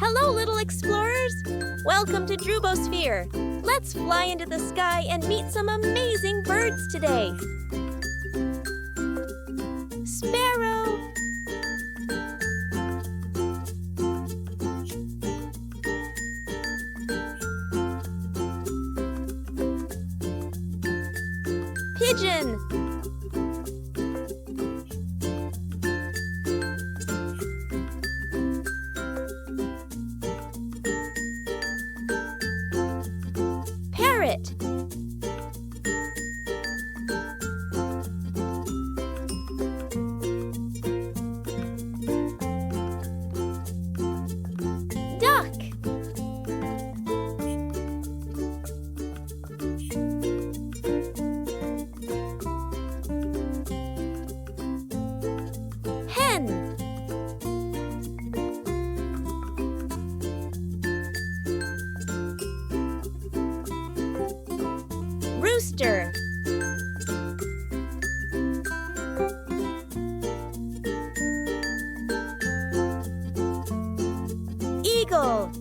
Hello, little explorers! Welcome to DhruboSphere. Let's fly into the sky and meet some amazing birds today. Sparrow. Pigeon. Parrot. Duck. Hen. Rooster. Eagle.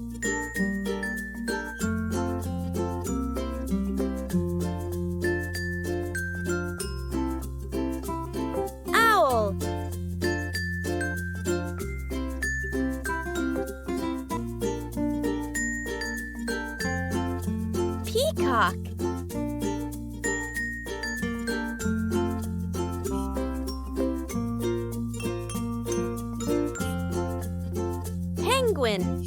Owl. Peacock. Penguin.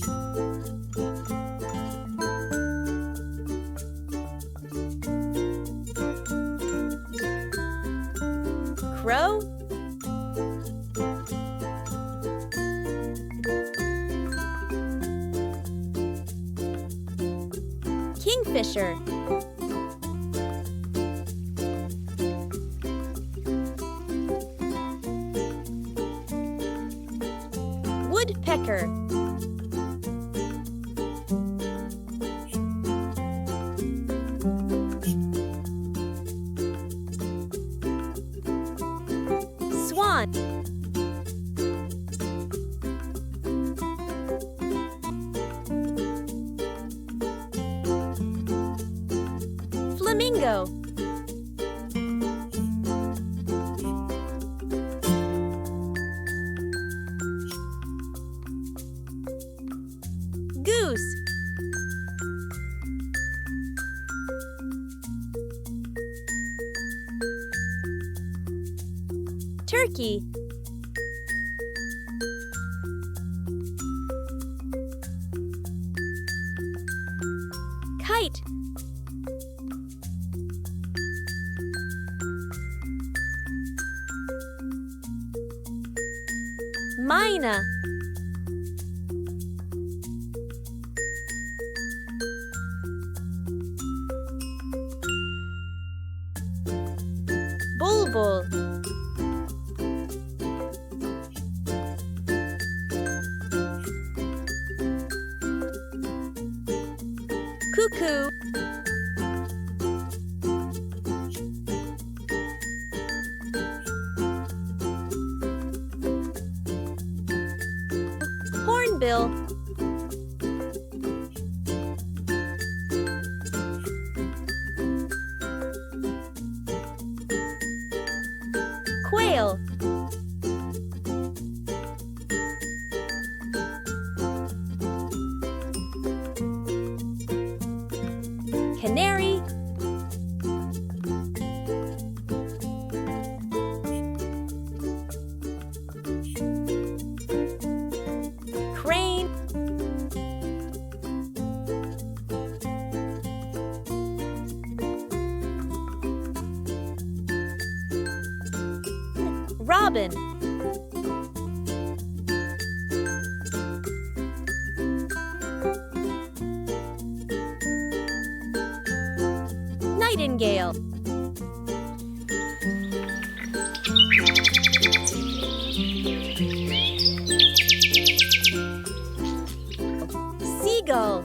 Crow. Kingfisher. Woodpecker. Swan. Flamingo. Goose. Turkey. Kite. Myna. Bulbul. Cuckoo. Hornbill. Quail. Canary. Crane. Robin. Nightingale. Seagull.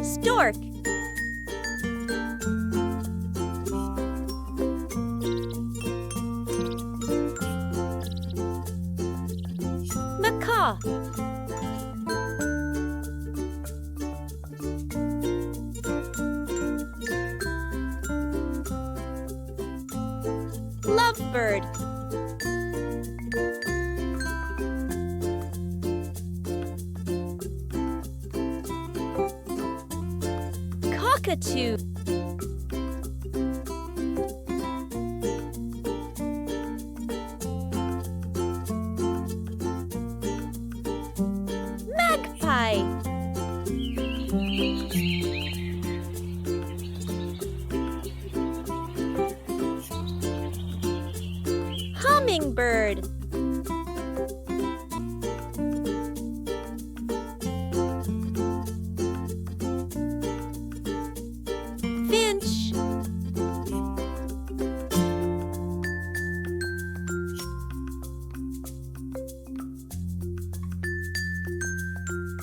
Stork. Caw. Lovebird. Cockatoo. Magpie. Hummingbird. Finch.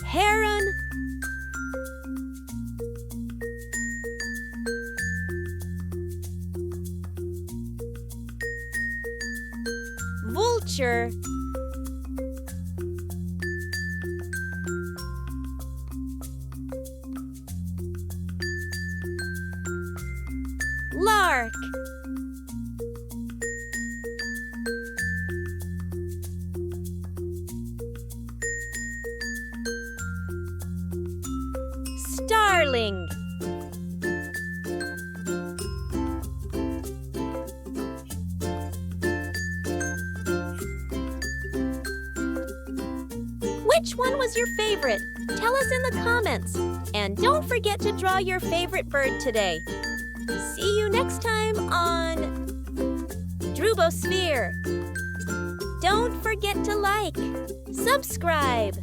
Heron. Vulture. Lark. Starling. Which one was your favorite? Tell us in the comments. And don't forget to draw your favorite bird today. See you next time on DhruboSphere. Don't forget to like, subscribe,